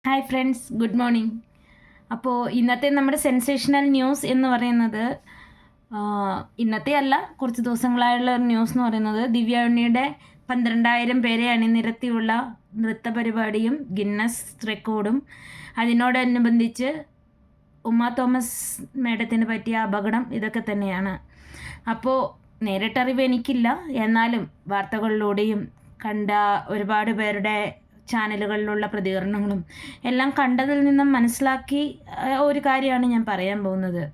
Hi friends, good morning. അപ്പോൾ ഇന്നത്തെ നമ്മുടെ സെൻസേഷണൽ ന്യൂസ് എന്ന് പറയുന്നത് ഇന്നത്തെ അല്ല, കുറച്ച് ദിവസങ്ങളായുള്ള ന്യൂസ് എന്ന് പറയുന്നത് ദിവ്യ ഉണ്ണിയുടെ 12,000 പേരെ അണിനിരത്തിയുള്ള നൃത്ത പരിപാടിയും ഗിന്നസ് റെക്കോർഡും അതിനോടനുബന്ധിച്ച് ഉമ്മ തോമസ് മേഡത്തിന് പറ്റിയ അപകടം ഇതൊക്കെ തന്നെയാണ്. അപ്പോൾ നേരിട്ടറിവ് എനിക്കില്ല, എന്നാലും വാർത്തകളിലൂടെയും കണ്ട ഒരുപാട് പേരുടെ ചാനലുകളിലുള്ള പ്രതികരണങ്ങളും എല്ലാം കണ്ടതിൽ നിന്നും മനസ്സിലാക്കി ഒരു കാര്യമാണ് ഞാൻ പറയാൻ പോകുന്നത്.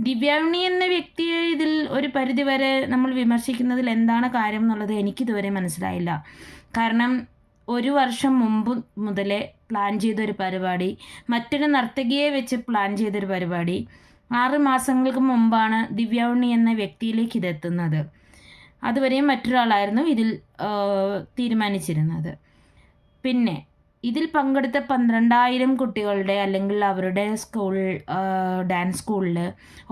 ദിവ്യ ഉണ്ണി എന്ന വ്യക്തിയെ ഇതിൽ ഒരു പരിധിവരെ നമ്മൾ വിമർശിക്കുന്നതിൽ എന്താണ് കാര്യം എന്നുള്ളത് എനിക്കിതുവരെ മനസ്സിലായില്ല. കാരണം 1 വർഷം മുമ്പ് മുതലേ പ്ലാൻ ചെയ്തൊരു പരിപാടി, മറ്റൊരു നർത്തകിയെ വെച്ച് പ്ലാൻ ചെയ്തൊരു പരിപാടി, 6 മാസങ്ങൾക്ക് മുമ്പാണ് ദിവ്യ ഉണ്ണി എന്ന വ്യക്തിയിലേക്ക് ഇതെത്തുന്നത്. അതുവരെയും മറ്റൊരാളായിരുന്നു ഇതിൽ തീരുമാനിച്ചിരുന്നത്. പിന്നെ ഇതിൽ പങ്കെടുത്ത 12,000 കുട്ടികളുടെ അല്ലെങ്കിൽ അവരുടെ ഡാൻസ് സ്കൂളിൽ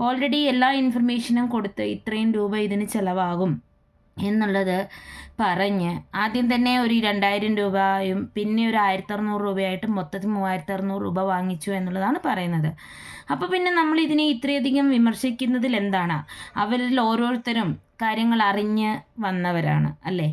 ഓൾറെഡി എല്ലാ ഇൻഫർമേഷനും കൊടുത്ത് ഇത്രയും രൂപ ഇതിന് ചിലവാകും എന്നുള്ളത് പറഞ്ഞ് ആദ്യം തന്നെ ഒരു 2,000 രൂപയും പിന്നെ ഒരു 1,600 രൂപയായിട്ട് മൊത്തത്തിൽ 3,600 രൂപ വാങ്ങിച്ചു എന്നുള്ളതാണ് പറയുന്നത്. അപ്പോൾ പിന്നെ നമ്മൾ ഇതിനെ ഇത്രയധികം വിമർശിക്കുന്നതിൽ എന്താണ്? അവരിൽ ഓരോരുത്തരും കാര്യങ്ങൾ അറിഞ്ഞ് വന്നവരാണ് അല്ലേ?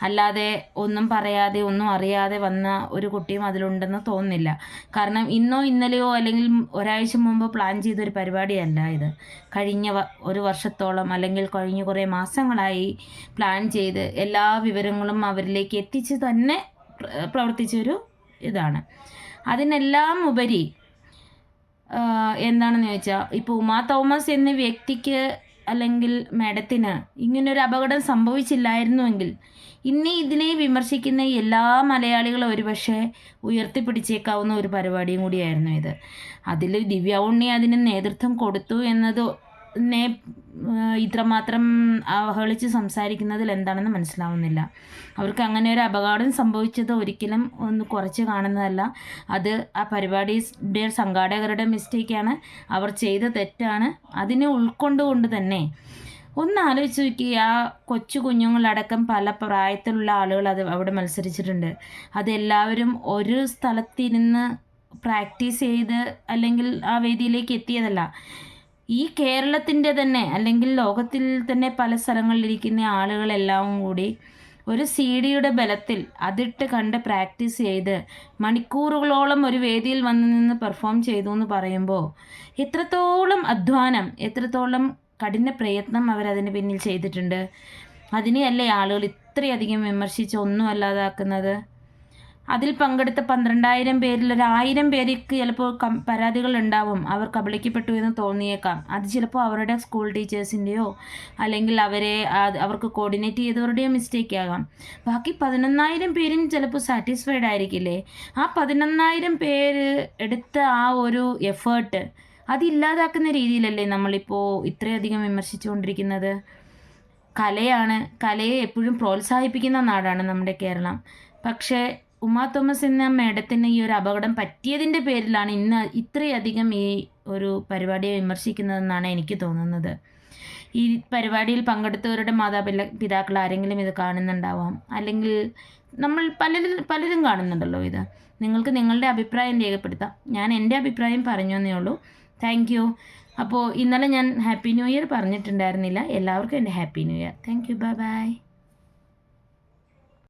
അല്ലാതെ ഒന്നും പറയാതെ ഒന്നും അറിയാതെ വന്ന ഒരു കുട്ടിയും അതിലുണ്ടെന്ന് തോന്നുന്നില്ല. കാരണം ഇന്നോ ഇന്നലെയോ അല്ലെങ്കിൽ ഒരാഴ്ച മുമ്പ് പ്ലാൻ ചെയ്തൊരു പരിപാടിയല്ല ഇത്. കഴിഞ്ഞ 1 വർഷത്തോളം അല്ലെങ്കിൽ കഴിഞ്ഞ കുറേ മാസങ്ങളായി പ്ലാൻ ചെയ്ത് എല്ലാ വിവരങ്ങളും അവരിലേക്ക് എത്തിച്ച് തന്നെ പ്രവർത്തിച്ചൊരു ഇതാണ്. അതിനെല്ലാം ഉപരി എന്താണെന്ന് ചോദിച്ചാൽ, ഇപ്പോൾ ഉമാ തോമസ് എന്ന വ്യക്തിക്ക് അല്ലെങ്കിൽ മേഡത്തിന് ഇങ്ങനൊരു അപകടം സംഭവിച്ചില്ലായിരുന്നുവെങ്കിൽ ഇനി ഇതിനെ വിമർശിക്കുന്ന എല്ലാ മലയാളികളും ഒരുപക്ഷെ ഉയർത്തിപ്പിടിച്ചേക്കാവുന്ന ഒരു പരിപാടിയും കൂടിയായിരുന്നു ഇത്. അതിൽ ദിവ്യ ഉണ്ണി അതിന് നേതൃത്വം കൊടുത്തു എന്നത് ഇത്രമാത്രം അവഹേളിച്ച് സംസാരിക്കുന്നതിൽ എന്താണെന്ന് മനസ്സിലാവുന്നില്ല. അവർക്ക് അങ്ങനെ ഒരു അപകടം സംഭവിച്ചത് ഒരിക്കലും ഒന്ന് കുറച്ച് കാണുന്നതല്ല. അത് ആ പരിപാടിയുടെ സംഘാടകരുടെ മിസ്റ്റേക്കാണ്, അവർ ചെയ്ത തെറ്റാണ്. അതിനെ ഉൾക്കൊണ്ടുകൊണ്ട് തന്നെ ഒന്ന് ആലോചിച്ച് നോക്കി, ആ കൊച്ചു കുഞ്ഞുങ്ങളടക്കം പല പ്രായത്തിലുള്ള ആളുകൾ അവിടെ മത്സരിച്ചിട്ടുണ്ട്. അതെല്ലാവരും ഒരു സ്ഥലത്തിരുന്ന് പ്രാക്ടീസ് ചെയ്ത് അല്ലെങ്കിൽ ആ വേദിയിലേക്ക് എത്തിയതല്ല. ഈ കേരളത്തിൻ്റെ തന്നെ അല്ലെങ്കിൽ ലോകത്തിൽ തന്നെ പല സ്ഥലങ്ങളിലിരിക്കുന്ന ആളുകളെല്ലാം കൂടി ഒരു CD-യുടെ ബലത്തിൽ അതിട്ട് കണ്ട് പ്രാക്ടീസ് ചെയ്ത് മണിക്കൂറുകളോളം ഒരു വേദിയിൽ വന്ന് നിന്ന് പെർഫോം ചെയ്തു എന്ന് പറയുമ്പോൾ എത്രത്തോളം അധ്വാനം, എത്രത്തോളം കഠിന പ്രയത്നം അവരതിന് പിന്നിൽ ചെയ്തിട്ടുണ്ട്. അതിനെയല്ലേ ആളുകൾ ഇത്രയധികം വിമർശിച്ച് ഒന്നും അല്ലാതാക്കുന്നത്? അതിൽ പങ്കെടുത്ത 12,000 പേരിൽ 1,000 പേർക്ക് ചിലപ്പോൾ പരാതികൾ ഉണ്ടാവും, അവർ കബളിക്കപ്പെട്ടു എന്ന് തോന്നിയേക്കാം. അത് ചിലപ്പോൾ അവരുടെ സ്കൂൾ ടീച്ചേഴ്സിൻ്റെയോ അല്ലെങ്കിൽ അവർക്ക് കോർഡിനേറ്റ് ചെയ്തവരുടെയോ മിസ്റ്റേക്ക് ആകാം. ബാക്കി 11,000 പേരും ചിലപ്പോൾ സാറ്റിസ്ഫൈഡ് ആയിരിക്കില്ലേ? ആ 11,000 പേര് എടുത്ത ആ ഒരു എഫേർട്ട് അതില്ലാതാക്കുന്ന രീതിയിലല്ലേ നമ്മളിപ്പോൾ ഇത്രയധികം വിമർശിച്ചുകൊണ്ടിരിക്കുന്നത്? കലയാണ്, കലയെ എപ്പോഴും പ്രോത്സാഹിപ്പിക്കുന്ന നാടാണ് നമ്മുടെ കേരളം. പക്ഷേ ഉമാ തോമസ് എന്ന മേഡത്തിന് ഈ ഒരു അപകടം പറ്റിയതിൻ്റെ പേരിലാണ് ഇന്ന് ഇത്രയധികം ഈ ഒരു പരിപാടിയെ വിമർശിക്കുന്നതെന്നാണ് എനിക്ക് തോന്നുന്നത്. ഈ പരിപാടിയിൽ പങ്കെടുത്തവരുടെ മാതാപിതാക്കൾ ആരെങ്കിലും ഇത് കാണുന്നുണ്ടാവാം, അല്ലെങ്കിൽ നമ്മൾ പലരും കാണുന്നുണ്ടല്ലോ ഇത്. നിങ്ങൾക്ക് നിങ്ങളുടെ അഭിപ്രായം രേഖപ്പെടുത്താം. ഞാൻ എൻ്റെ അഭിപ്രായം പറഞ്ഞു എന്നേ ഉള്ളൂ. Thank you. അപ്പോൾ ഇന്നലെ ഞാൻ ഹാപ്പി ന്യൂ ഇയർ പറഞ്ഞിട്ടുണ്ടായിരുന്നില്ല. എല്ലാവർക്കും എൻ്റെ happy new year. Thank you. Bye bye.